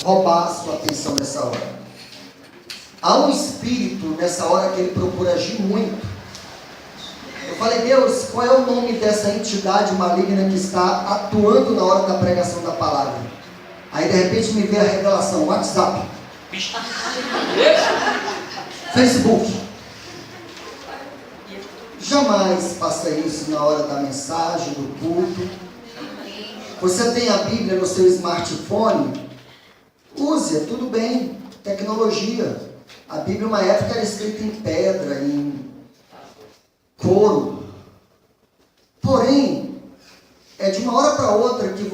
roubar a sua atenção nessa hora. Há um espírito nessa hora que ele procura agir muito. Eu falei, Deus, qual é o nome dessa entidade maligna que está atuando na hora da pregação da palavra? Aí de repente me veio a revelação: WhatsApp, Facebook. Jamais faça isso na hora da mensagem, do culto. Você tem a Bíblia no seu smartphone? Use, tudo bem, tecnologia. A Bíblia, uma época, era escrita em pedra, em couro. Porém, é de uma hora para outra que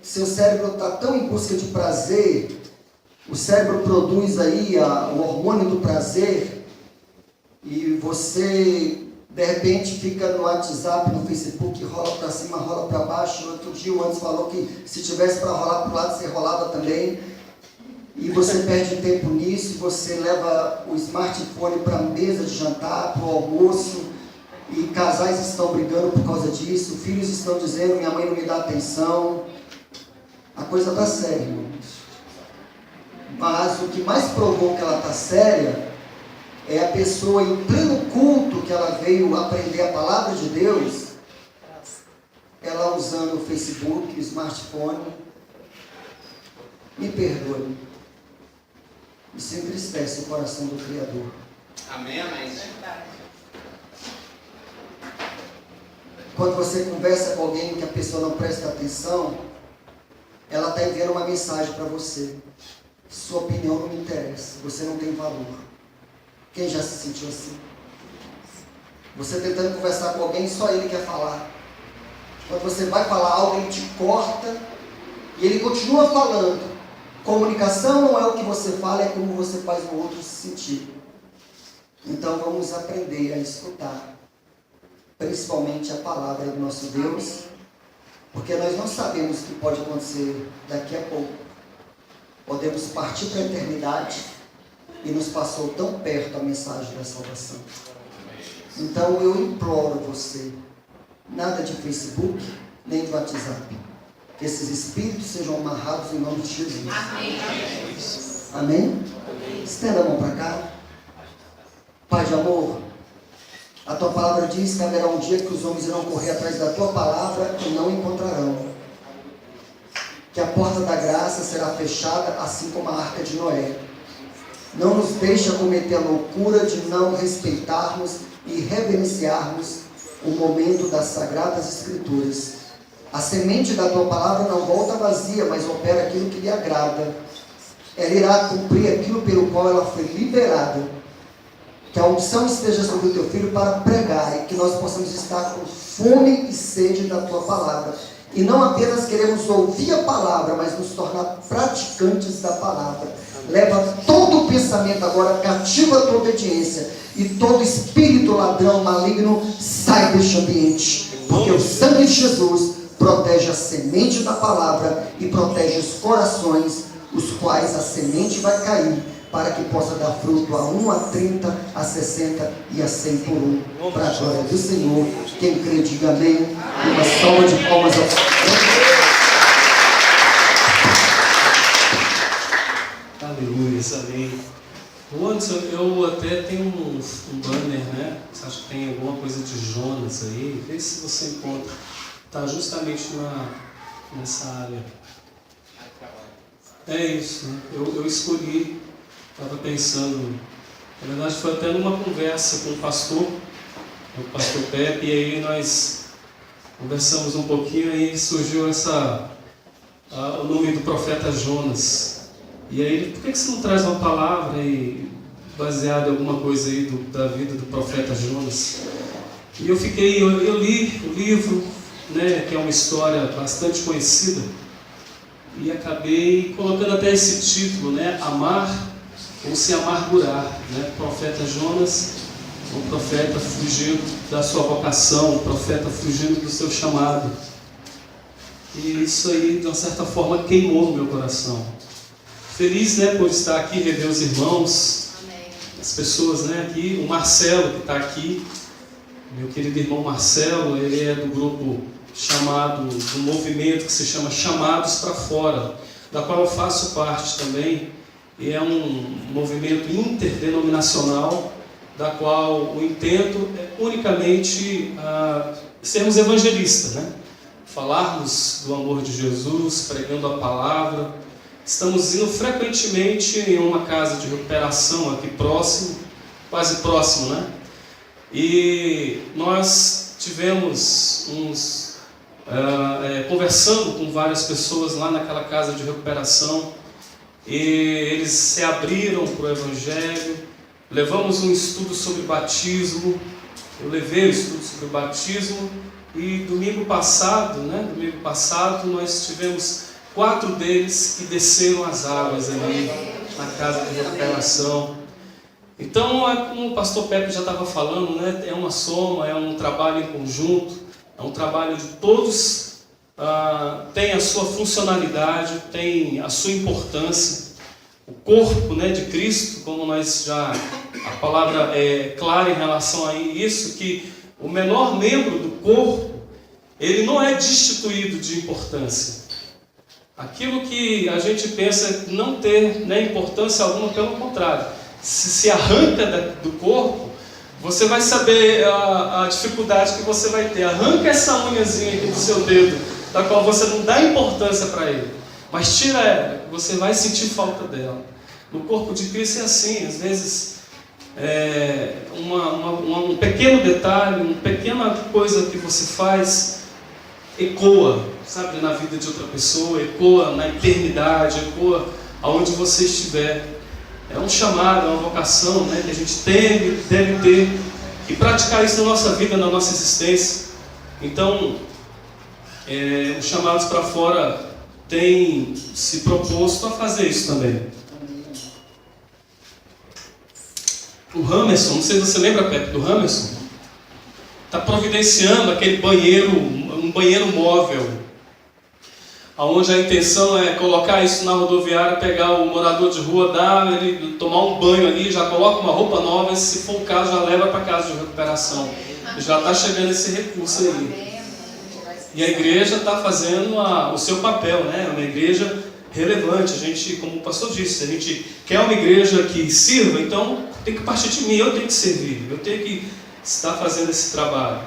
seu cérebro está tão em busca de prazer, o cérebro produz aí o hormônio do prazer, e você, de repente, fica no WhatsApp, no Facebook, rola para cima, rola para baixo. Outro dia o Anderson falou que se tivesse para rolar para o lado, você rolava também. E você perde tempo nisso, você leva o smartphone para a mesa de jantar, para o almoço, e casais estão brigando por causa disso, filhos estão dizendo, minha mãe não me dá atenção. A coisa está séria, irmãos. Mas o que mais provou que ela está séria é a pessoa, em pleno culto que ela veio aprender a palavra de Deus, ela usando o Facebook, o smartphone. Me perdoe. Isso entristece o coração do Criador. Amém, amém. Quando você conversa com alguém que a pessoa não presta atenção, ela está enviando uma mensagem para você: sua opinião não me interessa, você não tem valor. Quem já se sentiu assim? Você tentando conversar com alguém, só ele quer falar. Quando você vai falar algo, ele te corta e ele continua falando. Comunicação não é o que você fala, é como você faz o outro se sentir. Então vamos aprender a escutar, principalmente a palavra do nosso Deus, porque nós não sabemos o que pode acontecer daqui a pouco. Podemos partir para a eternidade e nos passou tão perto a mensagem da salvação. Então eu imploro você, nada de Facebook, nem de WhatsApp. Que esses espíritos sejam amarrados em nome de Jesus. Amém. Amém? Estenda a mão para cá. Pai de amor, a tua palavra diz que haverá um dia que os homens irão correr atrás da tua palavra e não encontrarão. Que a porta da graça será fechada, assim como a arca de Noé. Não nos deixa cometer a loucura de não respeitarmos e reverenciarmos o momento das Sagradas Escrituras. A semente da tua palavra não volta vazia, mas opera aquilo que lhe agrada. Ela irá cumprir aquilo pelo qual ela foi liberada. Que a unção esteja sobre o teu filho para pregar, e que nós possamos estar com fome e sede da tua palavra. E não apenas queremos ouvir a palavra, mas nos tornar praticantes da palavra. Leva todo o pensamento agora cativo à tua obediência, e todo espírito ladrão maligno sai deste ambiente, porque o sangue de Jesus protege a semente da palavra e protege os corações, os quais a semente vai cair, para que possa dar fruto a 1, a 30, a 60 e a 100 por um, para a glória do Senhor. Quem crê, diga amém. Uma salva de palmas ao Aleluia, amém. Anderson, eu até tenho um banner, né? Você acha que tem alguma coisa de Jonas aí? Vê se você encontra. Está justamente nessa área. É isso, né? Eu escolhi, estava pensando, na verdade foi até numa conversa com o pastor Pepe, e aí nós conversamos um pouquinho e surgiu o nome do profeta Jonas. E aí ele, por que você não traz uma palavra baseada em alguma coisa aí da vida do profeta Jonas? E eu li o livro, né, que é uma história bastante conhecida, e acabei colocando até esse título, né, Amar ou Se Amargurar, né? Profeta Jonas, um profeta fugindo da sua vocação, um profeta fugindo do seu chamado. E isso aí, de uma certa forma, queimou no meu coração. Feliz, né, por estar aqui, rever os irmãos, amém, as pessoas, né, aqui, o Marcelo que está aqui, meu querido irmão Marcelo, ele é do grupo do movimento que se chama Chamados para Fora. da qual eu faço parte também, e é um movimento interdenominacional, da qual o intento é unicamente sermos evangelistas, né? Falarmos do amor de Jesus, pregando a palavra. Estamos indo frequentemente em uma casa de recuperação aqui próximo, quase próximo, né? E nós tivemos conversando com várias pessoas lá naquela casa de recuperação, e eles se abriram para o Evangelho. Levamos um estudo sobre batismo, eu levei o estudo sobre o batismo, e domingo passado nós tivemos 4 deles que desceram as águas ali na casa de recuperação. Então, como o pastor Pepe já estava falando, né, é uma soma, é um trabalho em conjunto, é um trabalho de todos, tem a sua funcionalidade, tem a sua importância. O corpo, né, de Cristo, como a palavra é clara em relação a isso, que o menor membro do corpo, ele não é destituído de importância. Aquilo que a gente pensa não ter, né, importância alguma, pelo contrário, se arranca do corpo, você vai saber a dificuldade que você vai ter. Arranca essa unhazinha aqui do seu dedo, da qual você não dá importância para ele, mas tira ela, você vai sentir falta dela. No corpo de Cristo é assim, às vezes um pequeno detalhe, uma pequena coisa que você faz ecoa, sabe, na vida de outra pessoa, ecoa na eternidade, ecoa aonde você estiver. É um chamado, é uma vocação, né, que a gente deve ter e praticar isso na nossa vida, na nossa existência. Então, os chamados para fora têm se proposto a fazer isso também. O Hamerson, não sei se você lembra, Pepe, do Hamerson, está providenciando aquele banheiro, um banheiro móvel, onde a intenção é colocar isso na rodoviária, pegar o morador de rua, ele tomar um banho ali, já coloca uma roupa nova, e se for o caso, já leva para casa de recuperação. Já está chegando esse recurso aí. E a igreja está fazendo o seu papel, né? É uma igreja relevante. A gente, como o pastor disse, a gente quer uma igreja que sirva, então tem que partir de mim, eu tenho que servir, eu tenho que estar fazendo esse trabalho.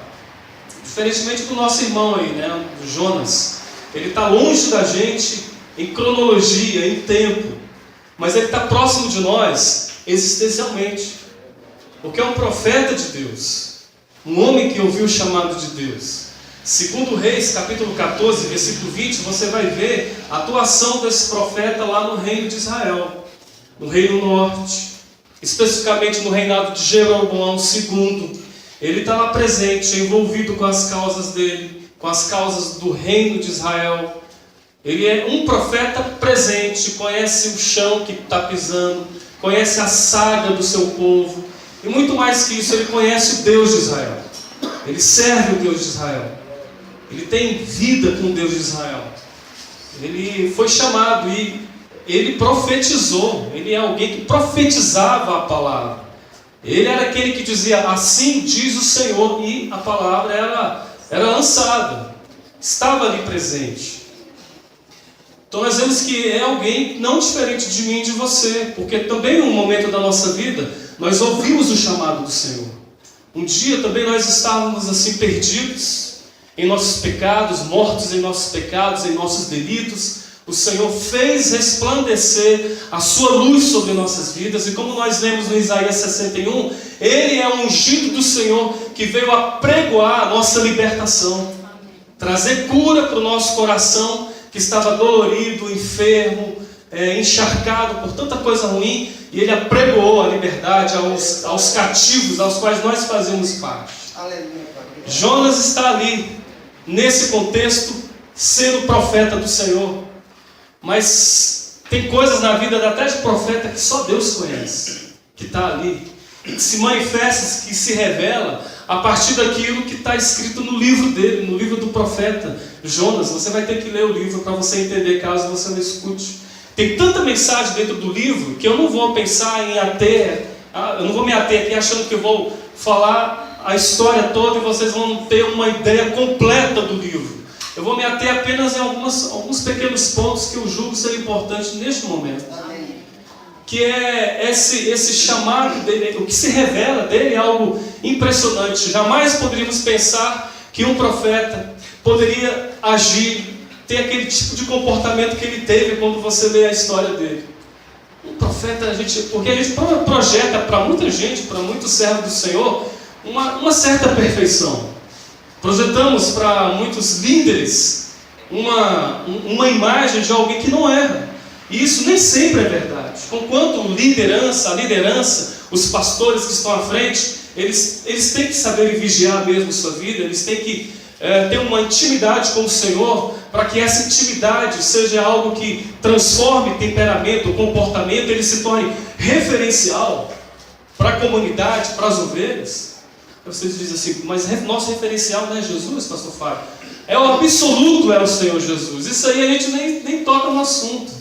Diferentemente do nosso irmão aí, né? O Jonas. Ele está longe da gente em cronologia, em tempo, mas ele está próximo de nós existencialmente, porque é um profeta de Deus, um homem que ouviu o chamado de Deus. Segundo Reis, capítulo 14, versículo 20, você vai ver a atuação desse profeta lá no reino de Israel, no reino norte, especificamente no reinado de Jeroboão II. Ele está lá presente, envolvido com as causas dele, com as causas do reino de Israel. Ele é um profeta presente, conhece o chão que está pisando, conhece a saga do seu povo, e muito mais que isso, ele conhece o Deus de Israel. Ele serve o Deus de Israel. Ele tem vida com o Deus de Israel. Ele foi chamado e ele profetizou. Ele é alguém que profetizava a palavra. Ele era aquele que dizia, assim diz o Senhor, e a palavra era lançada, estava ali presente. Então nós vemos que é alguém não diferente de mim e de você, porque também num momento da nossa vida, nós ouvimos o chamado do Senhor. Um dia também nós estávamos assim perdidos em nossos pecados, mortos em nossos pecados, em nossos delitos. O Senhor fez resplandecer a sua luz sobre nossas vidas, e como nós lemos no Isaías 61, Ele é o ungido do Senhor que veio apregoar a nossa libertação, trazer cura para o nosso coração que estava dolorido, enfermo, encharcado por tanta coisa ruim, e Ele apregoou a liberdade aos cativos, aos quais nós fazemos parte. Jonas está ali, nesse contexto, sendo profeta do Senhor. Mas tem coisas na vida até de profeta que só Deus conhece, que está ali, que se manifesta, que se revela a partir daquilo que está escrito no livro dele, no livro do profeta Jonas. Você vai ter que ler o livro para você entender, caso você não escute. Tem tanta mensagem dentro do livro que eu não vou pensar em eu não vou me ater aqui achando que eu vou falar a história toda e vocês vão ter uma ideia completa do livro. Eu vou me ater apenas em alguns pequenos pontos que eu julgo ser importantes neste momento. Amém. Que é esse chamado dele, o que se revela dele é algo impressionante. Jamais poderíamos pensar que um profeta poderia agir, ter aquele tipo de comportamento que ele teve quando você lê a história dele. Um profeta, porque a gente projeta para muita gente, para muitos servos do Senhor, uma certa perfeição. Projetamos para muitos líderes uma imagem de alguém que não erra. E isso nem sempre é verdade. Conquanto a liderança, os pastores que estão à frente, eles têm que saber vigiar mesmo sua vida, eles têm que ter uma intimidade com o Senhor, para que essa intimidade seja algo que transforme temperamento, comportamento, ele se torne referencial para a comunidade, para as ovelhas. Vocês dizem assim, mas nosso referencial não é Jesus, pastor Fábio? É o absoluto, é o Senhor Jesus. Isso aí a gente nem toca no assunto.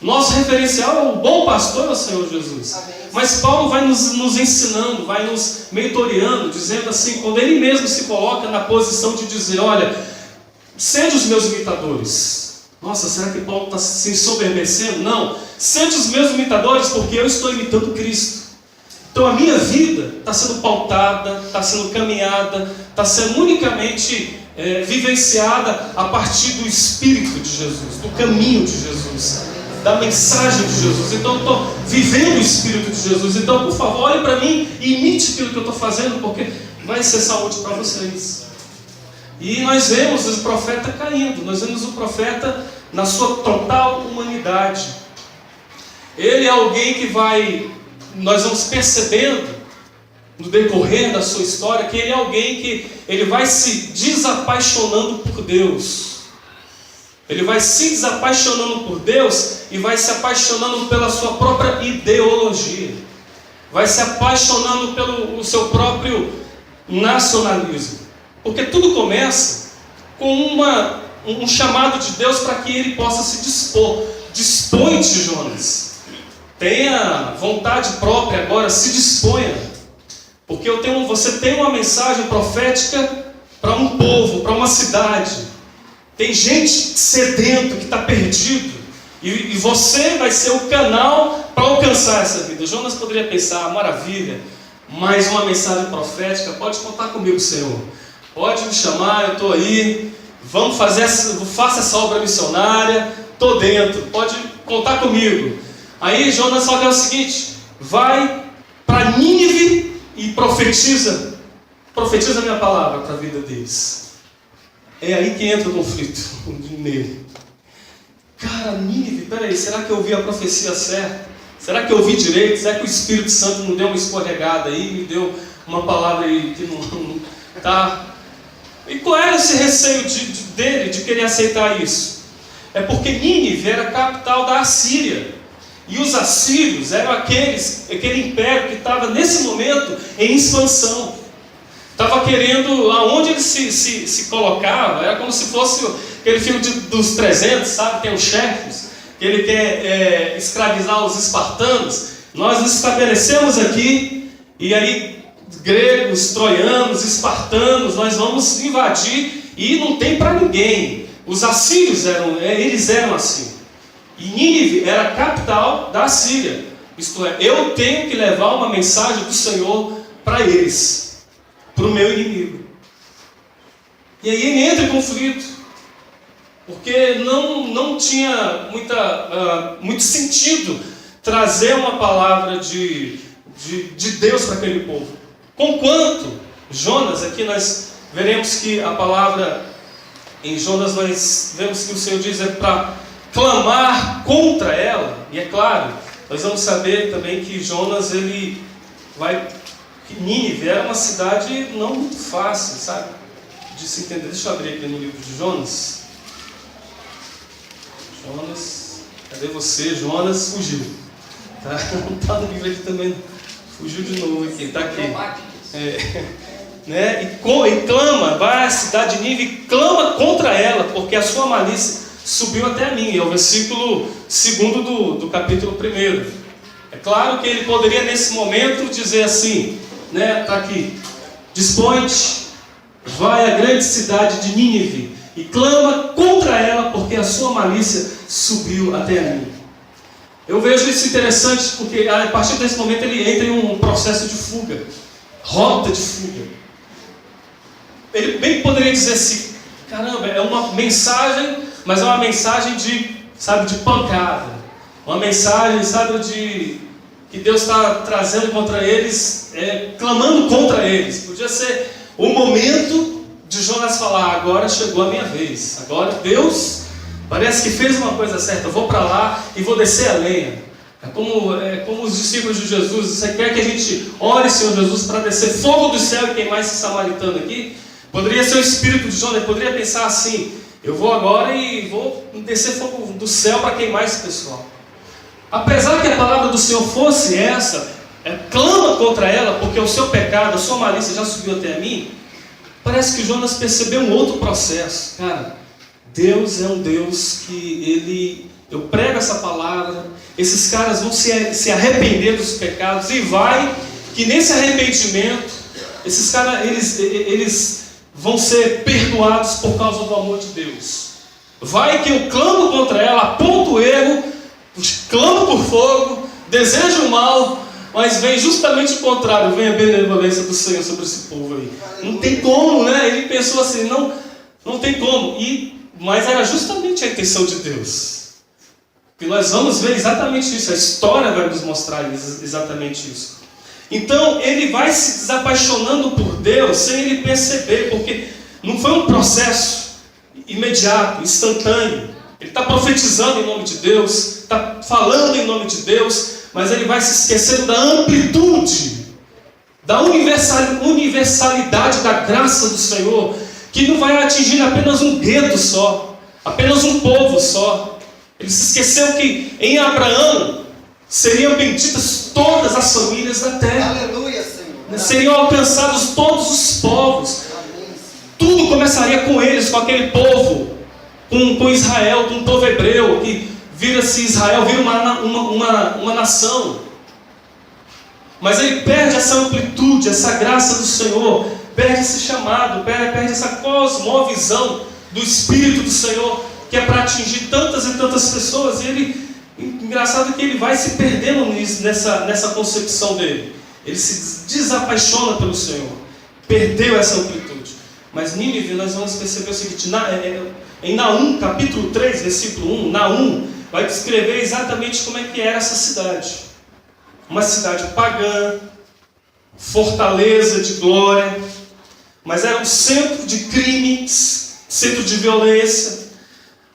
Nosso referencial é o bom pastor, é o Senhor Jesus. Amém. Mas Paulo vai nos ensinando, vai nos mentoreando, dizendo assim, quando ele mesmo se coloca na posição de dizer, olha, sede os meus imitadores. Nossa, será que Paulo está se ensoberbecendo? Não, sede os meus imitadores, porque eu estou imitando Cristo. Então a minha vida está sendo pautada, está sendo caminhada, está sendo unicamente vivenciada a partir do Espírito de Jesus, do caminho de Jesus, da mensagem de Jesus. Então eu estou vivendo o Espírito de Jesus. Então, por favor, olhe para mim e imite aquilo que eu estou fazendo, porque vai ser saúde para vocês. E nós vemos o profeta caindo, nós vemos o profeta na sua total humanidade. Ele é alguém que nós vamos percebendo no decorrer da sua história, que ele é alguém que ele vai se desapaixonando por Deus. Ele vai se desapaixonando por Deus e vai se apaixonando pela sua própria ideologia. Vai se apaixonando pelo seu próprio nacionalismo. Porque tudo começa com um chamado de Deus para que ele possa se dispor. Dispõe-te, Jonas. Tenha vontade própria agora, se disponha. Porque você tem uma mensagem profética para um povo, para uma cidade. Tem gente sedento que está perdido. E você vai ser o canal para alcançar essa vida. Jonas poderia pensar, maravilha, mais uma mensagem profética, pode contar comigo, Senhor. Pode me chamar, eu estou aí. Vamos faça essa obra missionária, estou dentro, pode contar comigo. Aí Jonas só quer o seguinte, vai para Nínive e profetiza a minha palavra para a vida deles. É aí que entra o conflito nele. Cara, Nínive, peraí, será que eu ouvi a profecia certa? Será que eu ouvi direito? Será que o Espírito Santo não deu uma escorregada aí, me deu uma palavra aí que não tá? E qual era esse receio dele de querer aceitar isso? É porque Nínive era a capital da Assíria. E os assírios eram aquele império que estava nesse momento em expansão. Estava querendo, aonde ele se colocava, era como se fosse aquele filme dos 300, sabe? Tem os chefes, que ele quer escravizar os espartanos. Nós nos estabelecemos aqui, e aí gregos, troianos, espartanos, nós vamos invadir, e não tem para ninguém. Os assírios eles eram assim. E Nínive era a capital da Assíria. Isto é, eu tenho que levar uma mensagem do Senhor para eles, para o meu inimigo. E aí ele entra em conflito, porque não tinha muito sentido trazer uma palavra de Deus para aquele povo. Conquanto Jonas, aqui nós veremos que a palavra em Jonas, nós vemos que o Senhor diz para clamar contra ela. E é claro, nós vamos saber também que Jonas, que Nínive era uma cidade não muito fácil, sabe, de se entender. Deixa eu abrir aqui no livro de Jonas. Cadê você? Jonas fugiu. Não está no livro aqui também. Fugiu de novo aqui, está aqui. Né? E clama, vai à cidade de Nínive e clama contra ela, porque a sua malícia subiu até a mim. É o versículo 2 do capítulo 1. É claro que ele poderia nesse momento dizer assim, né? Está aqui: dispõe-te, vai à grande cidade de Nínive e clama contra ela, porque a sua malícia subiu até a mim. Eu vejo isso interessante, porque a partir desse momento ele entra em um processo de fuga, rota de fuga. Ele bem poderia dizer assim, caramba, é uma mensagem, mas é uma mensagem de pancada. Uma mensagem, que Deus está trazendo contra eles, clamando contra eles. Podia ser o momento de Jonas falar, agora chegou a minha vez. Agora Deus parece que fez uma coisa certa, eu vou para lá e vou descer a lenha. É como os discípulos de Jesus, você quer que a gente ore, Senhor Jesus, para descer fogo do céu e queimar esse samaritano aqui? Poderia ser o espírito de Jonas, poderia pensar assim, eu vou agora e vou descer fogo do céu para queimar esse pessoal. Apesar que a palavra do Senhor fosse essa, clama contra ela, porque o seu pecado, a sua malícia já subiu até a mim, parece que Jonas percebeu um outro processo. Cara, Deus é um Deus que eu prego essa palavra, esses caras vão se arrepender dos pecados, e vai que nesse arrependimento, esses caras, eles vão ser perdoados por causa do amor de Deus. Vai que eu clamo contra ela, aponto o erro, clamo por fogo, desejo o mal, mas vem justamente o contrário, vem a benevolência do Senhor sobre esse povo aí. Não tem como, né? Ele pensou assim, não tem como. Mas era justamente a intenção de Deus. E nós vamos ver exatamente isso, a história vai nos mostrar exatamente isso. Então ele vai se desapaixonando por Deus sem ele perceber, porque não foi um processo imediato, instantâneo. Ele está profetizando em nome de Deus, está falando em nome de Deus, mas ele vai se esquecendo da amplitude, da universalidade da graça do Senhor, que não vai atingir apenas um gueto só, apenas um povo só. Ele se esqueceu que em Abraão seriam benditas todas as famílias da terra. Aleluia, Senhor. Seriam alcançados todos os povos. Tudo começaria com eles, com aquele povo, com Israel, com o povo hebreu, que vira-se Israel, vira uma nação. Mas ele perde essa amplitude, essa graça do Senhor, perde esse chamado, perde essa cosmovisão do Espírito do Senhor, que é para atingir tantas e tantas pessoas. E engraçado que ele vai se perdendo nessa concepção dele. Ele se desapaixona pelo Senhor, perdeu essa amplitude. Mas Nínive, nós vamos perceber o seguinte, em Naum, capítulo 3, versículo 1, Naum vai descrever exatamente como é que era essa cidade. Uma cidade pagã, fortaleza de glória, mas era um centro de crimes, centro de violência.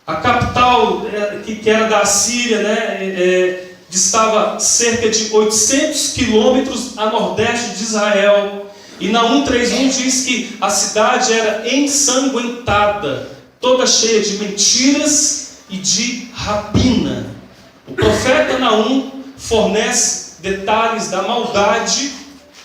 A capital, que era da Assíria, distava cerca de 800 quilômetros a nordeste de Israel. E Naum 3:1 diz que a cidade era ensanguentada, toda cheia de mentiras e de rapina. O profeta Naum fornece detalhes da maldade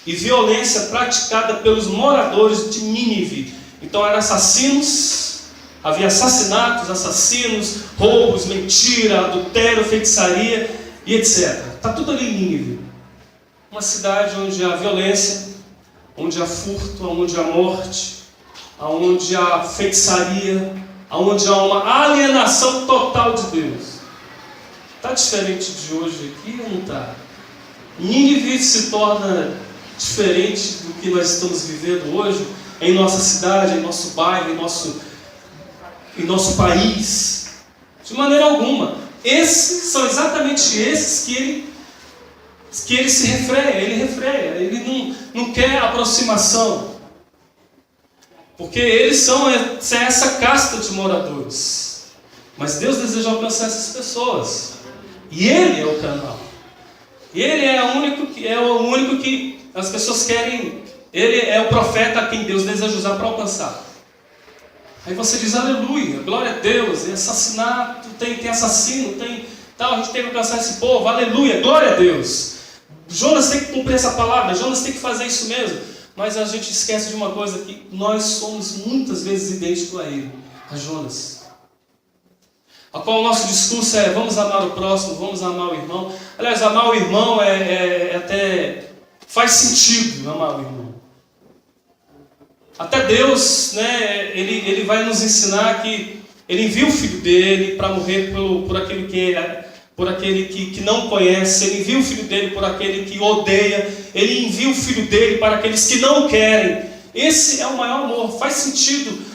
e violência praticada pelos moradores de Nínive. Então eram assassinos, havia assassinos, roubos, mentira, adultério, feitiçaria e etc. Está tudo ali em Nínive. Uma cidade onde há violência, onde há furto, onde há morte, onde há feitiçaria, onde há uma alienação total de Deus. Está diferente de hoje aqui ou não está? Nínive se torna diferente do que nós estamos vivendo hoje em nossa cidade, em nosso bairro, em nosso país. De maneira alguma. Esses são exatamente esses que ele se refreia, ele não quer aproximação. Porque eles são essa casta de moradores. Mas Deus deseja alcançar essas pessoas. E Ele é o canal. E Ele é o único que as pessoas querem. Ele é o profeta a quem Deus deseja usar para alcançar. Aí você diz, aleluia, glória a Deus, assassinato, tem assassino, tem tal, a gente tem que alcançar esse povo, aleluia, glória a Deus. Jonas tem que cumprir essa palavra, Jonas tem que fazer isso mesmo. Mas a gente esquece de uma coisa, que nós somos muitas vezes idênticos a ele, a Jonas. A qual o nosso discurso é, vamos amar o próximo, vamos amar o irmão. Aliás, amar o irmão até faz sentido amar o irmão. Até Deus, né, ele vai nos ensinar que Ele envia o Filho dele para morrer por aquele que não conhece. Ele envia o Filho dele por aquele que odeia. Ele envia o Filho dele para aqueles que não querem. Esse é o maior amor. Faz sentido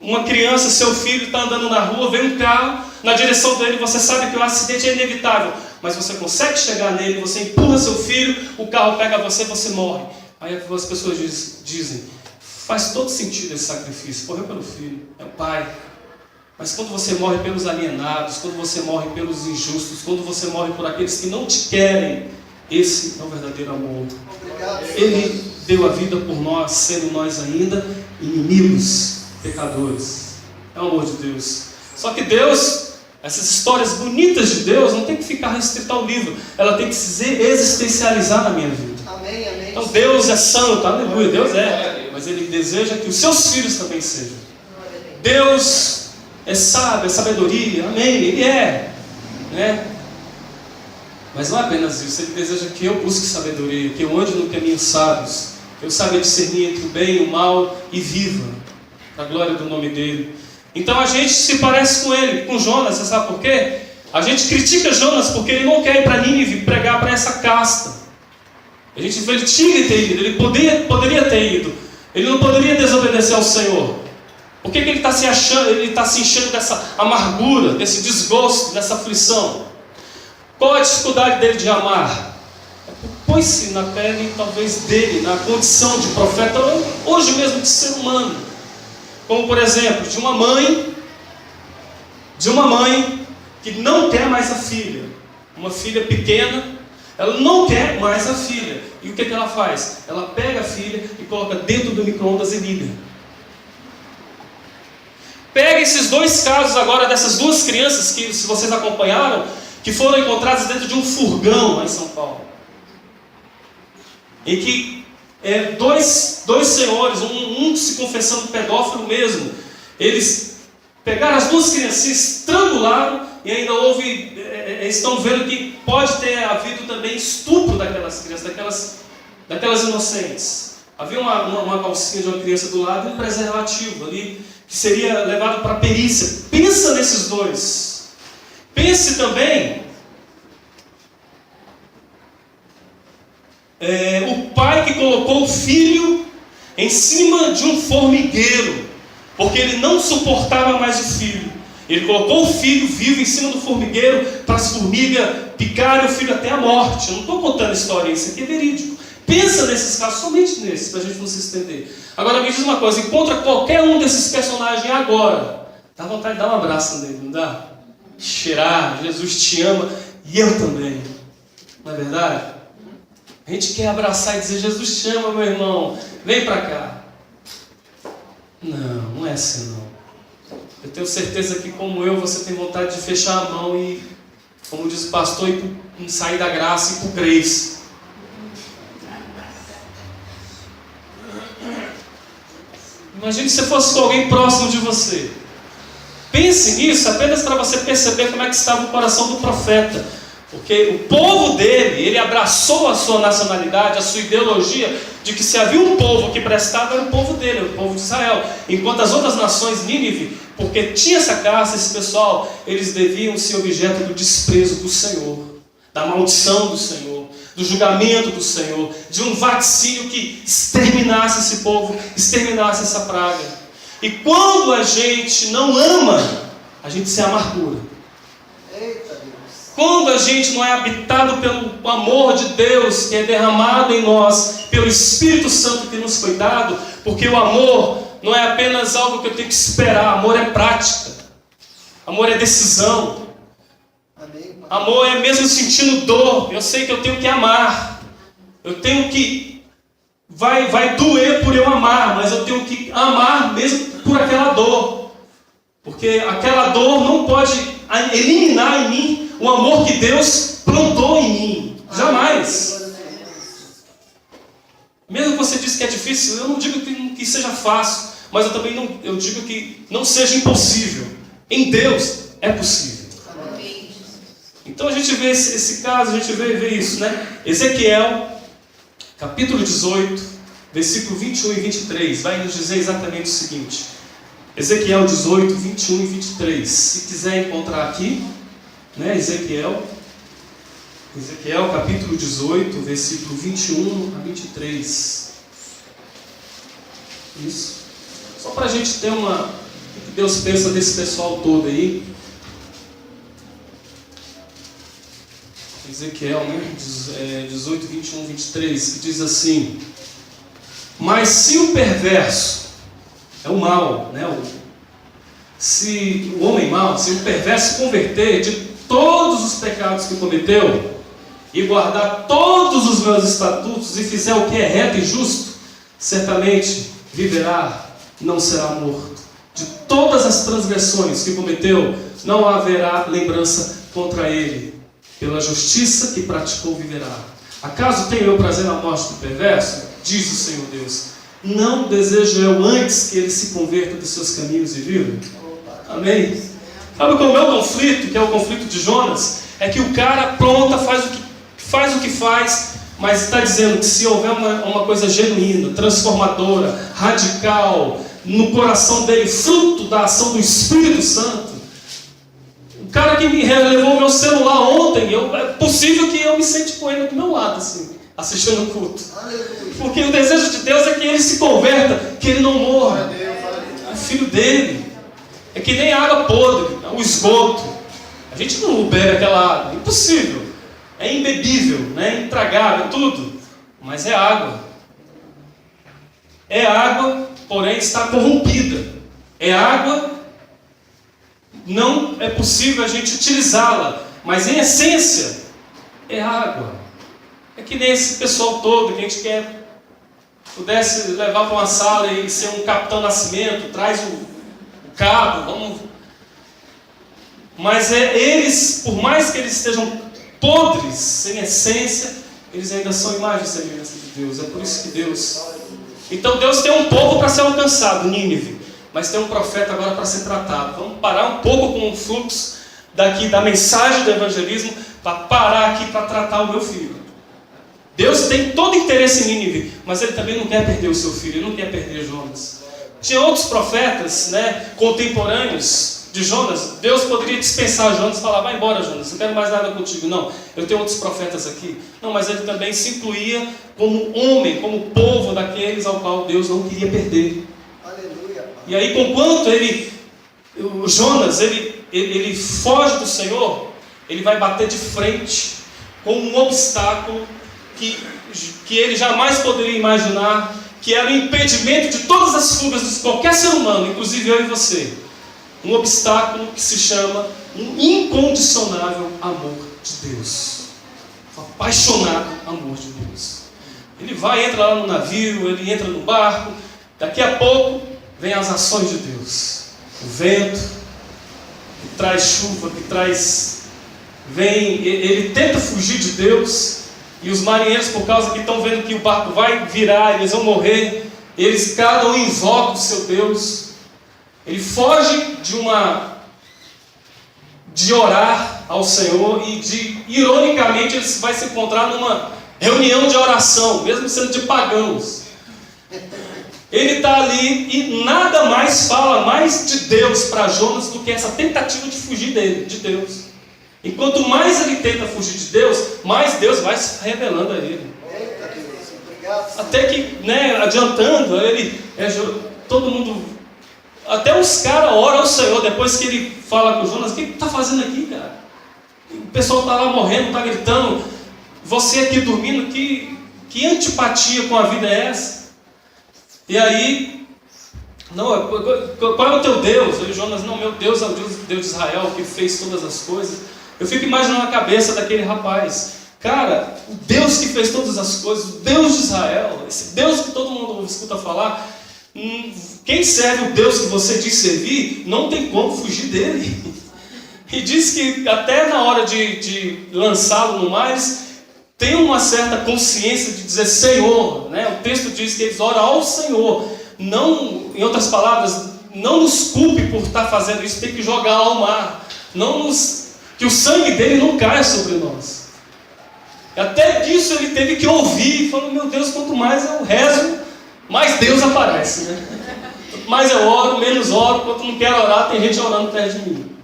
uma criança, seu filho está andando na rua, vem um carro na direção dele, você sabe que o acidente é inevitável, mas você consegue chegar nele, você empurra seu filho, o carro pega você, você morre. Aí as pessoas dizem, faz todo sentido esse sacrifício, morreu pelo filho, é o pai. Mas quando você morre pelos alienados, quando você morre pelos injustos, quando você morre por aqueles que não te querem, esse é o verdadeiro amor. Ele deu a vida por nós, sendo nós ainda inimigos, pecadores. É o amor de Deus. Só que Deus, essas histórias bonitas de Deus, não tem que ficar restrita ao livro. Ela tem que se existencializar na minha vida. Amém, amém. Então Deus é santo, aleluia, Deus é. Mas Ele deseja que os seus filhos também sejam. Deus é sábio, é sabedoria, amém, Ele é, né? Mas não é apenas isso, Ele deseja que eu busque sabedoria, que eu ande no caminho sábios, que eu saiba discernir entre o bem e o mal e viva, para a glória do nome dEle. Então a gente se parece com ele, com Jonas, você sabe por quê? A gente critica Jonas porque ele não quer ir para Nínive pregar para essa casta. A gente vê, ele tinha que ter ido, ele poderia ter ido, ele não poderia desobedecer ao Senhor. Por que ele está se achando, ele está se enchendo dessa amargura, desse desgosto, dessa aflição? Qual a dificuldade dele de amar? Põe-se na pele, talvez, dele, na condição de profeta, hoje mesmo de ser humano. Como, por exemplo, de uma mãe que não quer mais a filha. Uma filha pequena, ela não quer mais a filha. E o que ela faz? Ela pega a filha e coloca dentro do micro-ondas e liga. Pega esses dois casos agora dessas duas crianças que, se vocês acompanharam, que foram encontradas dentro de um furgão lá em São Paulo. Em que dois senhores, um se confessando pedófilo mesmo, eles pegaram as duas crianças, estrangularam e ainda estão vendo que pode ter havido também estupro daquelas crianças, daquelas inocentes. Havia uma calcinha de uma criança do lado e um preservativo ali, que seria levado para a perícia. Pensa nesses dois. Pense também o pai que colocou o filho em cima de um formigueiro, porque ele não suportava mais o filho. Ele colocou o filho vivo em cima do formigueiro para as formigas picarem o filho até a morte. Eu não estou contando história, isso aqui é verídico. Pensa nesses casos, somente nesses, para a gente não se estender. Agora me diz uma coisa, encontra qualquer um desses personagens agora, dá vontade de dar um abraço nele, não dá? Cheirar, Jesus te ama, e eu também. Não é verdade? A gente quer abraçar e dizer, Jesus te ama, meu irmão, vem para cá. Não é assim não. Eu tenho certeza que, como eu, você tem vontade de fechar a mão e, como diz o pastor, sair da graça e ir para o Grace. Imagine se fosse com alguém próximo de você. Pense nisso apenas para você perceber como é que estava o coração do profeta. Porque o povo dele, ele abraçou a sua nacionalidade, a sua ideologia, de que se havia um povo que prestava, era o povo dele, o povo de Israel. Enquanto as outras nações, Nínive, porque tinha essa caça, esse pessoal, eles deviam ser objeto do desprezo do Senhor, da maldição do Senhor, do julgamento do Senhor, de um vaticínio que exterminasse esse povo, exterminasse essa praga. E quando a gente não ama, a gente se amargura. Quando a gente não é habitado pelo amor de Deus que é derramado em nós, pelo Espírito Santo que nos foi dado, porque o amor não é apenas algo que eu tenho que esperar, amor é prática, amor é decisão. Amor é mesmo sentindo dor, eu sei que eu tenho que amar, eu tenho que, vai doer por eu amar, mas eu tenho que amar mesmo por aquela dor, porque aquela dor não pode eliminar em mim o amor que Deus plantou em mim, jamais. Mesmo que você disse que é difícil, eu não digo que seja fácil, mas eu também não digo que não seja impossível. Em Deus é possível. Então a gente vê esse caso, a gente vê isso, né? Ezequiel, capítulo 18, versículo 21 e 23, vai nos dizer exatamente o seguinte. Ezequiel 18, 21 e 23. Se quiser encontrar aqui, né, Ezequiel capítulo 18, versículo 21 a 23. Isso. Só para a gente ter o que Deus pensa desse pessoal todo aí. Ezequiel, né? 18, 21, 23, que diz assim: mas se o perverso, é o mal, né? Se o homem mau, se o perverso se converter de todos os pecados que cometeu e guardar todos os meus estatutos e fizer o que é reto e justo, certamente viverá, não será morto. De todas as transgressões que cometeu, não haverá lembrança contra ele. Pela justiça que praticou viverá. Acaso tenho eu prazer na morte do perverso? Diz o Senhor Deus. Não desejo eu antes que ele se converta dos seus caminhos e viva? Amém? Sabe qual é o meu conflito, que é o conflito de Jonas? É que o cara pronta, faz o que faz, mas está dizendo que se houver uma coisa genuína, transformadora, radical, no coração dele, fruto da ação do Espírito Santo. O cara que me relevou o meu celular ontem, é possível que eu me sente com ele do meu lado, assim, assistindo o culto. Porque o desejo de Deus é que ele se converta, que ele não morra. É o filho dele. É que nem água podre, o esgoto. A gente não bebe aquela água, impossível. É imbebível, né? Intragável, tudo. Mas é água. É água, porém está corrompida. É água, não é possível a gente utilizá-la. Mas em essência, é água. É que nem esse pessoal todo que a gente pudesse levar para uma sala e ser um Capitão Nascimento, traz o cabo, vamos. Mas eles, por mais que eles estejam podres, sem essência, eles ainda são imagem e semelhança de Deus. É por isso que Deus... Então Deus tem um povo para ser alcançado, Nínive, mas tem um profeta agora para ser tratado. Vamos parar um pouco com o fluxo daqui da mensagem do evangelismo, para parar aqui para tratar o meu filho. Deus tem todo interesse em Nínive, mas Ele também não quer perder o seu filho, Ele não quer perder Jonas. Tinha outros profetas, né, contemporâneos de Jonas. Deus poderia dispensar Jonas e falar: vai embora, Jonas, não quero mais nada contigo. Não, eu tenho outros profetas aqui. Não, mas ele também se incluía como homem, como povo daqueles ao qual Deus não queria perder. Aleluia. E aí, conquanto Jonas ele foge do Senhor, ele vai bater de frente com um obstáculo que ele jamais poderia imaginar, que era o impedimento de todas as fugas de qualquer ser humano, inclusive eu e você. Um obstáculo que se chama um incondicionável amor de Deus. Um apaixonado amor de Deus. Ele entra lá no navio, ele entra no barco, daqui a pouco vem as ações de Deus. O vento, que traz chuva, ele tenta fugir de Deus, e os marinheiros, por causa que estão vendo que o barco vai virar, eles vão morrer, cada um invoca o seu Deus. Ele foge de orar ao Senhor e ironicamente, ele vai se encontrar numa reunião de oração, mesmo sendo de pagãos. Ele está ali e nada mais fala mais de Deus para Jonas do que essa tentativa de fugir de Deus. E quanto mais ele tenta fugir de Deus, mais Deus vai se revelando a ele. Até que, adiantando, todo mundo... Até os caras oram ao Senhor, depois que ele fala com Jonas: o que está fazendo aqui, cara? O pessoal está lá morrendo, está gritando, você aqui dormindo, que antipatia com a vida é essa? E aí, qual é o teu Deus? Aí Jonas: não, meu Deus é o Deus de Israel, que fez todas as coisas. Eu fico imaginando a cabeça daquele rapaz. Cara, o Deus que fez todas as coisas, o Deus de Israel, esse Deus que todo mundo escuta falar... Quem serve o Deus que você diz servir, não tem como fugir dele. E diz que até na hora de lançá-lo no mar, eles têm uma certa consciência de dizer Senhor, né? O texto diz que eles oram ao Senhor. Não, em outras palavras, não nos culpe por estar fazendo isso, tem que jogar ao mar. Que o sangue dele não caia sobre nós. Até disso ele teve que ouvir, e falou: meu Deus, quanto mais eu rezo, mais Deus aparece, né? Quanto mais eu oro, menos oro. Quanto não quero orar, tem gente orando perto de mim.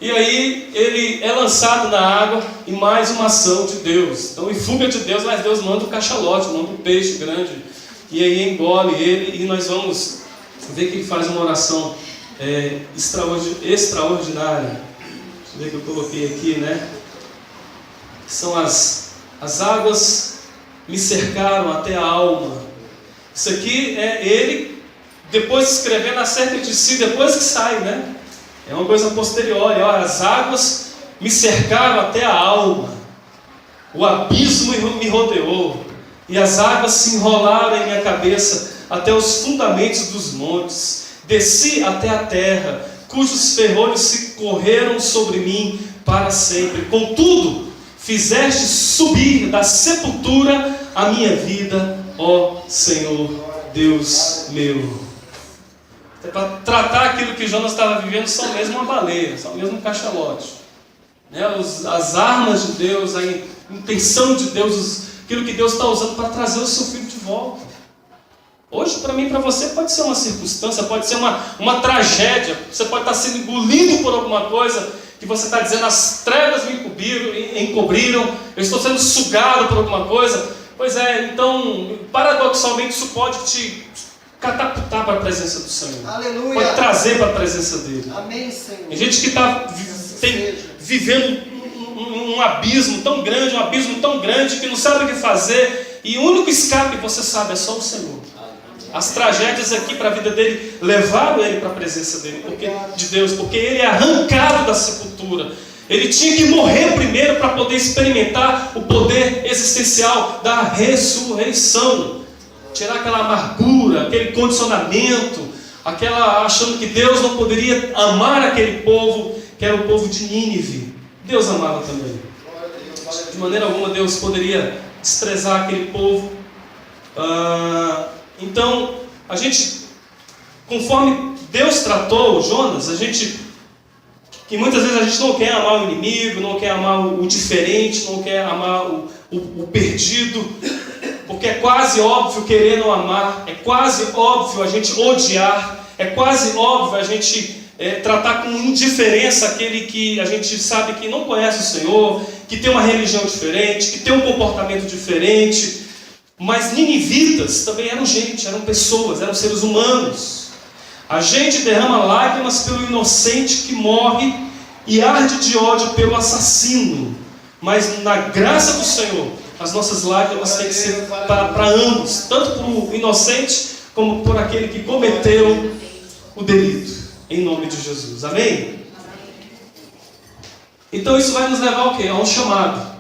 E aí ele é lançado na água e mais uma ação de Deus. Então, em fuga de Deus, mas Deus manda um cachalote, manda um peixe grande. E aí engole ele e nós vamos ver que ele faz uma oração extraordinária. Deixa eu ver que eu coloquei aqui, né? São as águas me cercaram até a alma. Isso aqui é ele, depois escrevendo acerca de si, depois que sai, né? É uma coisa posterior. Olha, as águas me cercaram até a alma. O abismo me rodeou. E as águas se enrolaram em minha cabeça até os fundamentos dos montes. Desci até a terra, cujos ferrolhos se correram sobre mim para sempre. Contudo, fizeste subir da sepultura a minha vida, ó Senhor, Deus meu. Para tratar aquilo que Jonas estava vivendo, só mesmo uma baleia, só mesmo um cachalote. Né? As armas de Deus, a intenção de Deus, aquilo que Deus está usando para trazer o seu filho de volta. Hoje, para mim e para você, pode ser uma circunstância, pode ser uma tragédia. Você pode estar sendo engolido por alguma coisa que você está dizendo, as trevas me encobriram, eu estou sendo sugado por alguma coisa. Pois é, então, paradoxalmente, isso pode te catapultar para a presença do Senhor. Aleluia. Pode trazer para a presença dele. Amém, Senhor. Tem gente que está vivendo um abismo tão grande, que não sabe o que fazer, e o único escape que você sabe é só o Senhor. As tragédias aqui para a vida dele levaram ele para a presença dele, de Deus, porque ele é arrancado da sepultura. Ele tinha que morrer primeiro para poder experimentar o poder existencial da ressurreição. Tirar aquela amargura, aquele condicionamento, achando que Deus não poderia amar aquele povo, que era o povo de Nínive. Deus amava também. De maneira alguma Deus poderia desprezar aquele povo. Então, a gente, conforme Deus tratou Jonas, que muitas vezes a gente não quer amar o inimigo, não quer amar o diferente, não quer amar o perdido, porque é quase óbvio querer não amar, é quase óbvio a gente odiar, é quase óbvio a gente tratar com indiferença aquele que a gente sabe que não conhece o Senhor, que tem uma religião diferente, que tem um comportamento diferente. Mas ninivitas também eram gente, eram pessoas, eram seres humanos. A gente derrama lágrimas pelo inocente que morre e arde de ódio pelo assassino. Mas na graça do Senhor, as nossas lágrimas têm que ser para ambos, tanto para o inocente como por aquele que cometeu o delito, em nome de Jesus. Amém? Então isso vai nos levar ao quê? A um chamado.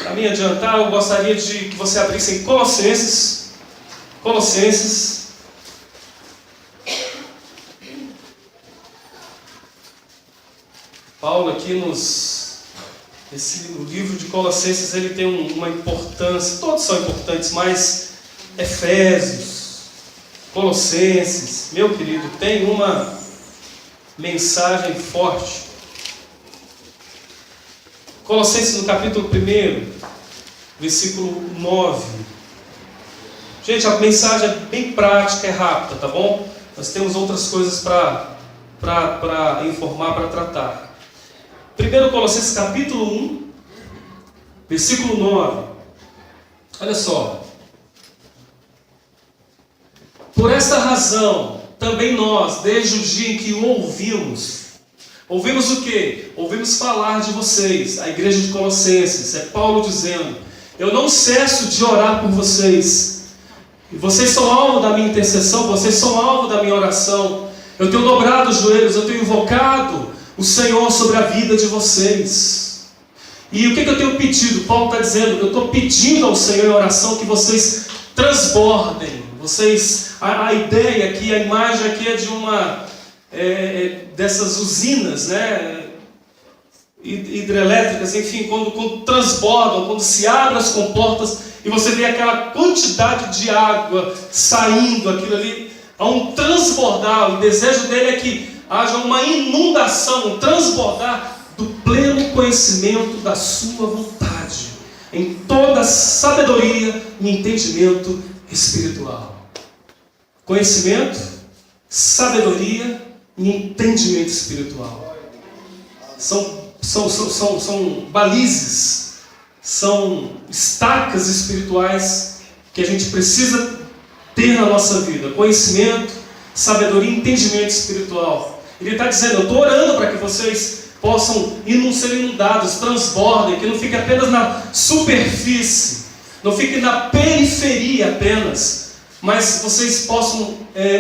Para me adiantar, eu gostaria de que você abrisse em Colossenses. Paulo aqui o livro de Colossenses, ele tem uma importância, todos são importantes, mas Efésios, Colossenses, meu querido, tem uma mensagem forte. Colossenses no capítulo 1, versículo 9. Gente, a mensagem é bem prática, é rápida, tá bom? Nós temos outras coisas para informar, para tratar. 1 Colossenses capítulo 1, versículo 9. Olha só. Por esta razão, também nós, desde o dia em que o ouvimos o quê? Ouvimos falar de vocês, a igreja de Colossenses. É Paulo dizendo: eu não cesso de orar por vocês. E vocês são alvo da minha intercessão, vocês são alvo da minha oração. Eu tenho dobrado os joelhos, eu tenho invocado o Senhor sobre a vida de vocês. E o que eu tenho pedido? Paulo está dizendo: eu estou pedindo ao Senhor em oração que vocês transbordem. A ideia aqui, a imagem aqui é de dessas usinas, né, hidrelétricas, enfim, quando transbordam, quando se abrem as comportas e você vê aquela quantidade de água saindo, aquilo ali, há um transbordar. O desejo dele é que haja uma inundação, um transbordar do pleno conhecimento da sua vontade, em toda sabedoria e entendimento espiritual. conhecimento, sabedoria e entendimento espiritual. São balizes, são estacas espirituais que a gente precisa ter na nossa vida. Conhecimento, sabedoria e entendimento espiritual. Ele está dizendo, eu estou orando para que vocês possam ser inundados, transbordem, que não fique apenas na superfície, não fique na periferia apenas, mas vocês possam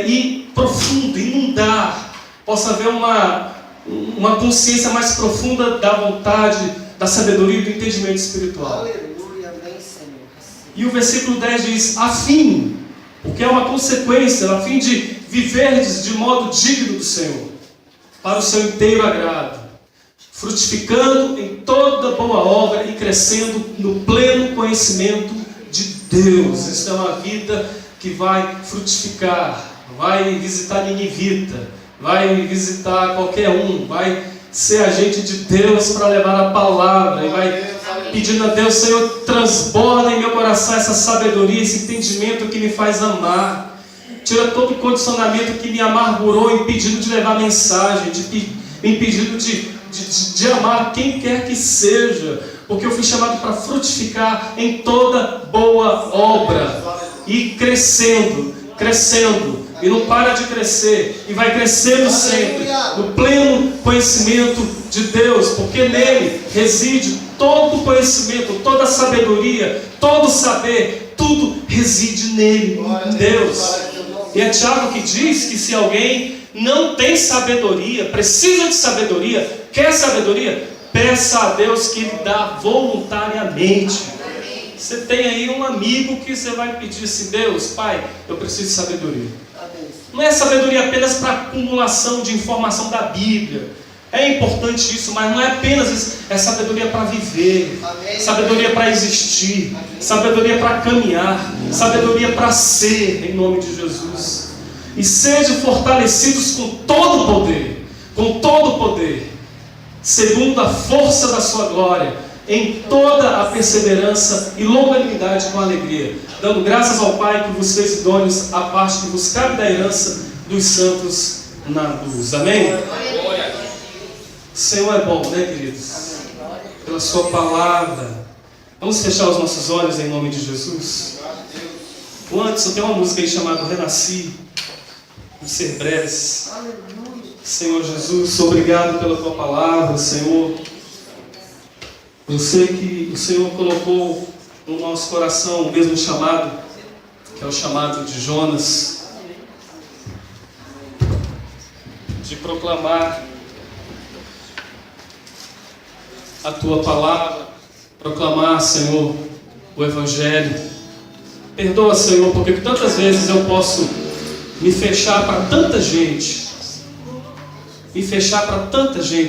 ir profundo, inundar, possa haver uma consciência mais profunda da vontade, da sabedoria e do entendimento espiritual. Aleluia, amém, Senhor. E o versículo 10 diz, a fim, porque é uma consequência, a fim de viverdes de modo digno do Senhor, para o seu inteiro agrado, frutificando em toda boa obra e crescendo no pleno conhecimento de Deus. Isso é uma vida que vai frutificar, vai visitar Ninivita, vai visitar qualquer um, vai ser agente de Deus para levar a palavra, e vai pedindo a Deus, Senhor, transborda em meu coração essa sabedoria, esse entendimento que me faz amar. Tira todo o condicionamento que me amargurou, impedindo de levar mensagem, impedindo de amar quem quer que seja, porque eu fui chamado para frutificar em toda boa obra, e crescendo, e não para de crescer, e vai crescendo sempre, no pleno conhecimento de Deus, porque nele reside todo o conhecimento, toda a sabedoria, todo o saber, tudo reside nele, em Deus. E é Tiago que diz que se alguém não tem sabedoria, precisa de sabedoria, quer sabedoria, peça a Deus que Ele dá voluntariamente. Você tem aí um amigo que você vai pedir assim, Deus, Pai, eu preciso de sabedoria. Não é sabedoria apenas para acumulação de informação da Bíblia. É importante isso, mas não é apenas isso. É sabedoria para viver, sabedoria para existir, sabedoria para caminhar, sabedoria para ser, em nome de Jesus. E sejam fortalecidos com todo o poder, segundo a força da sua glória, em toda a perseverança e longanimidade com alegria, dando graças ao Pai que vos fez idôneos à parte que vos cabe da herança dos santos na luz. Amém? O Senhor é bom, né, queridos? Pela sua palavra. Vamos fechar os nossos olhos em nome de Jesus? O Anderson tem uma música aí chamada Renasci. Vamos ser breves. Senhor Jesus, obrigado pela tua palavra, Senhor. Eu sei que o Senhor colocou no nosso coração o mesmo chamado, que é o chamado de Jonas, de proclamar a tua palavra, proclamar, Senhor, o Evangelho. Perdoa, Senhor, porque tantas vezes eu posso me fechar para tanta gente,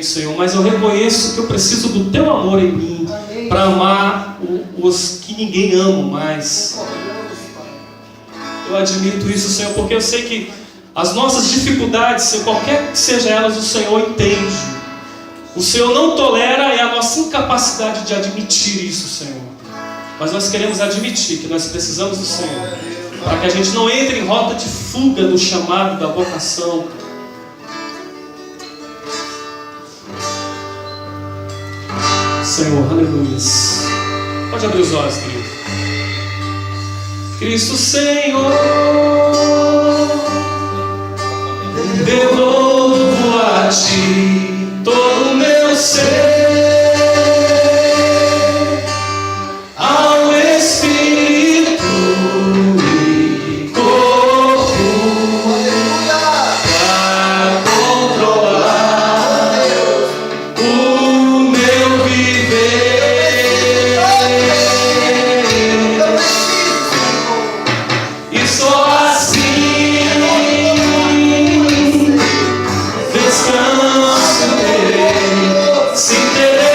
Senhor, mas eu reconheço que eu preciso do teu amor em mim, para amar os que ninguém ama mais. Eu admito isso, Senhor, porque eu sei que as nossas dificuldades, Senhor, qualquer que seja elas, o Senhor entende. O Senhor não tolera, é a nossa incapacidade de admitir isso, Senhor. Mas nós queremos admitir que nós precisamos do Senhor, para que a gente não entre em rota de fuga do chamado, da vocação. Senhor, aleluia. Pode abrir os olhos, querido. Cristo Senhor, devolvo a Ti todo o meu ser, ao Espírito e corpo, para controlar o meu viver. E só assim descanso terei, se terei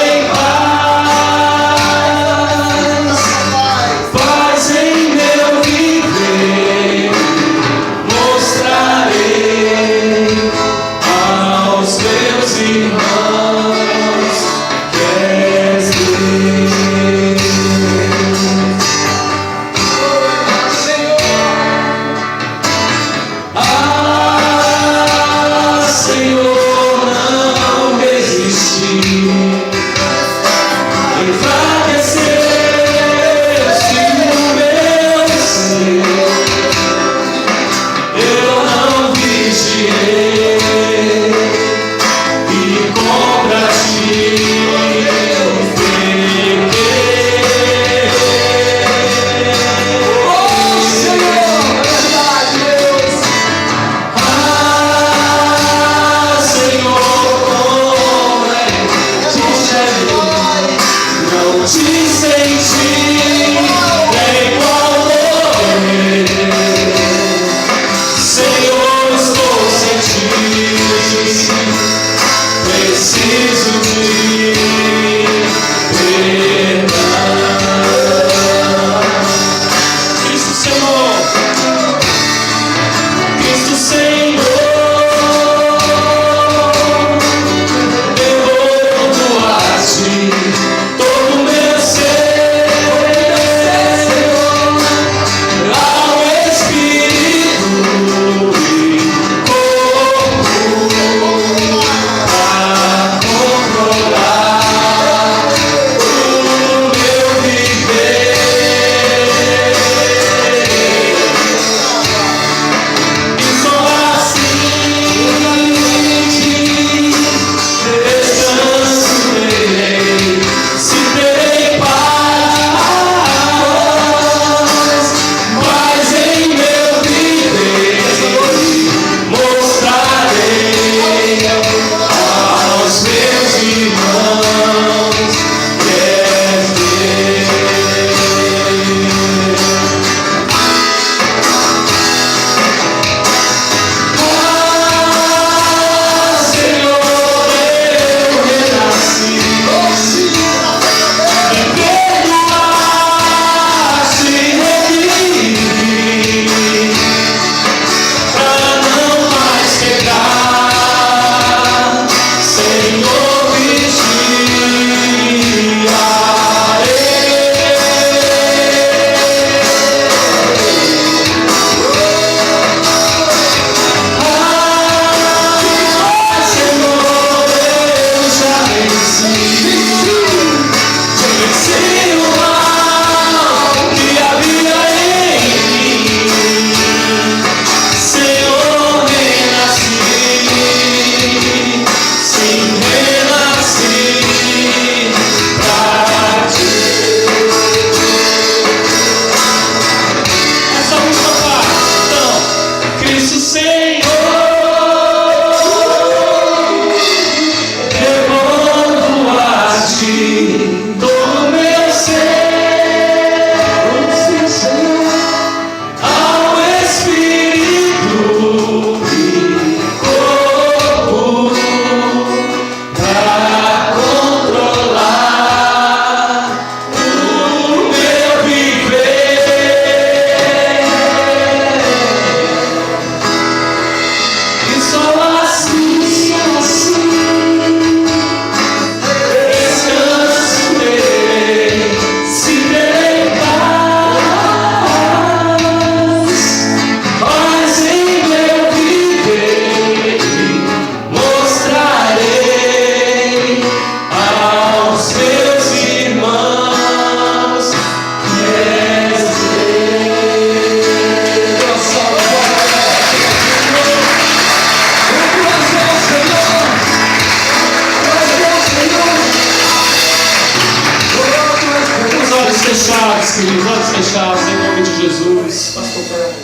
fechados, queridos, olhos fechados, em nome de Jesus. Pastor Pé.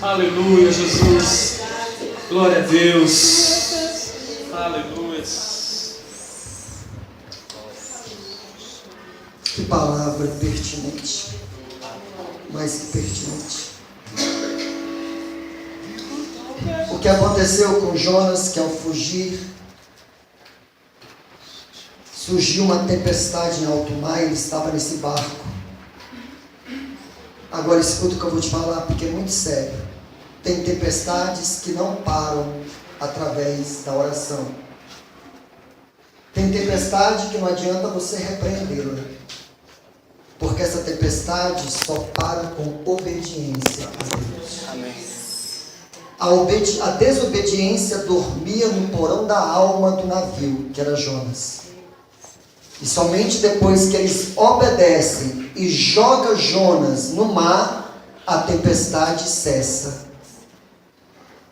Aleluia, Jesus. Glória a Deus. Aleluia. Que palavra pertinente. Mais que pertinente. O que aconteceu com Jonas, que ao fugir, surgiu uma tempestade em alto mar e ele estava nesse barco. Agora escuta o que eu vou te falar, porque é muito sério. Tem tempestades que não param através da oração. Tem tempestade que não adianta você repreendê-la, porque essa tempestade só para com obediência a Deus. Amém. A desobediência dormia no porão da alma do navio, que era Jonas. E somente depois que eles obedecem e jogam Jonas no mar, a tempestade cessa.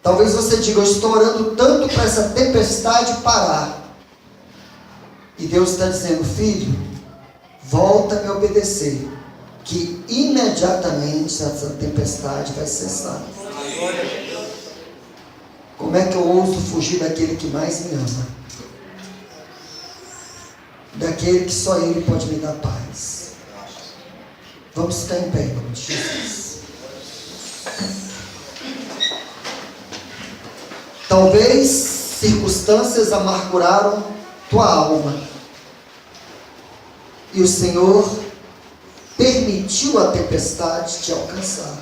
Talvez você diga, eu estou orando tanto para essa tempestade parar. E Deus está dizendo, filho, volta a me obedecer, que imediatamente essa tempestade vai cessar. Como é que eu ouso fugir daquele que mais me ama? Daquele que só Ele pode me dar paz. Vamos ficar em pé, em nome de Jesus. Talvez circunstâncias amarguraram tua alma. E o Senhor permitiu a tempestade te alcançar.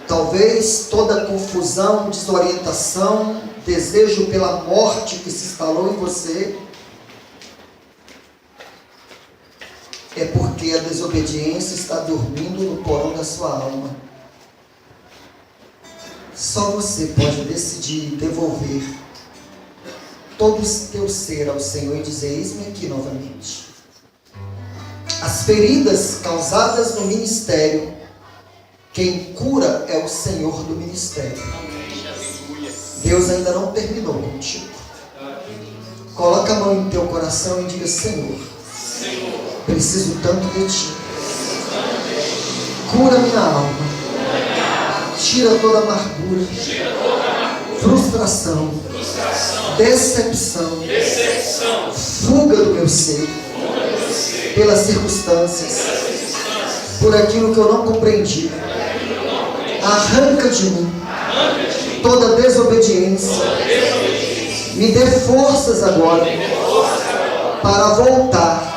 Talvez toda confusão, desorientação, desejo pela morte que se instalou em você é porque a desobediência está dormindo no porão da sua alma. Só você pode decidir devolver todo o teu ser ao Senhor e dizer, eis-me aqui novamente. As feridas causadas no ministério, quem cura é o Senhor do ministério. Deus ainda não terminou contigo. Coloca a mão em teu coração e diga, Senhor, preciso tanto de ti. Cura minha alma. Tira toda amargura, frustração, decepção, fuga do meu ser, pelas circunstâncias, por aquilo que eu não compreendi. Arranca de mim toda desobediência. Me dê forças agora para voltar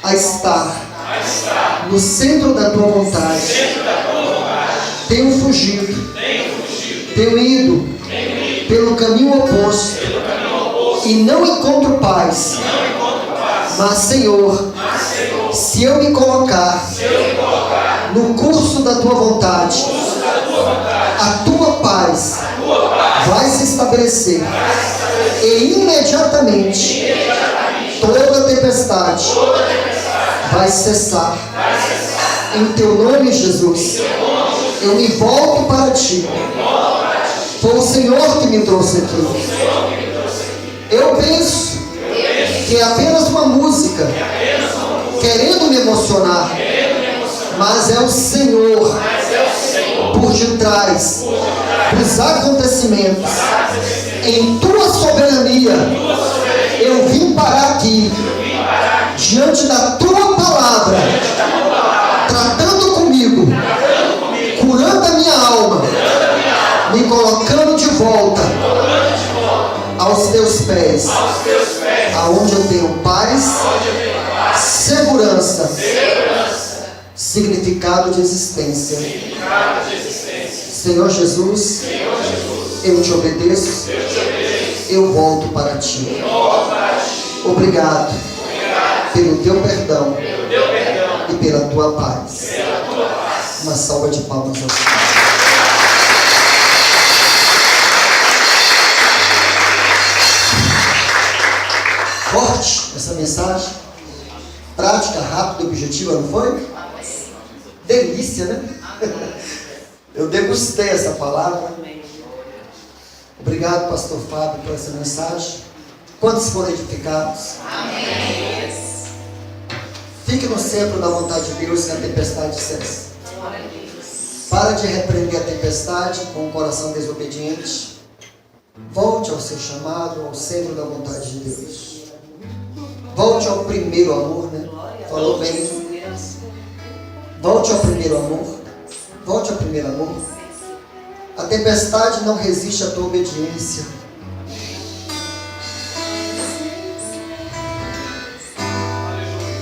a estar no centro da tua vontade. Tenho fugido, tenho ido pelo caminho oposto e não encontro paz. Mas Senhor, se eu me colocar no curso da tua vontade, a tua paz vai se estabelecer e imediatamente toda tempestade vai cessar. Em teu nome, Jesus, eu me volto para ti. Foi o Senhor que me trouxe aqui. Eu penso que é apenas uma música querendo me emocionar, mas é o Senhor por detrás dos acontecimentos. Em tua soberania eu vim parar aqui diante da tua palavra, tratando comigo, curando a minha alma, me colocando de volta aos teus pés, aonde eu tenho paz, segurança, significado de existência. Senhor Jesus, eu te obedeço, eu volto para ti. Obrigado pelo teu perdão e pela tua paz. Uma salva de palmas ao Senhor. Forte essa mensagem, prática, rápida, objetiva, não foi? Delícia, né? Eu degustei essa palavra. Obrigado, pastor Fábio, por essa mensagem. Quantos foram edificados? Amém. Fique no centro da vontade de Deus que a tempestade cessa. Para de repreender a tempestade com o coração desobediente. Volte ao seu chamado, ao centro da vontade de Deus. Volte ao primeiro amor, né? Falou bem. Volte ao primeiro amor. Volte ao primeiro amor. A tempestade não resiste à tua obediência.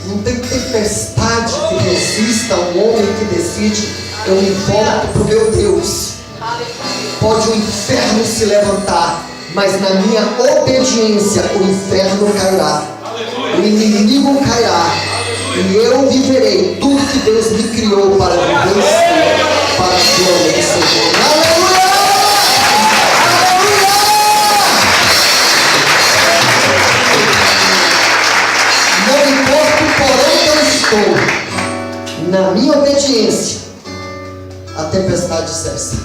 Não tem tempestade que resista a um homem que decide: eu me volto para o meu Deus. Pode o inferno se levantar, mas na minha obediência o inferno cairá. O inimigo cairá. E eu viverei tudo que Deus me criou para viver, para a glória do Senhor. Aleluia! Não importa o porão que eu estou, na minha obediência, a tempestade cessa.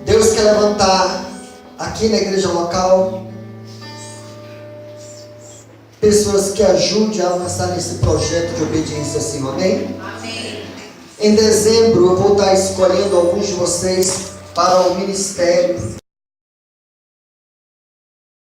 Deus quer levantar aqui na igreja local pessoas que ajudem a avançar nesse projeto de obediência assim, amém? Amém. Em dezembro eu vou estar escolhendo alguns de vocês para o ministério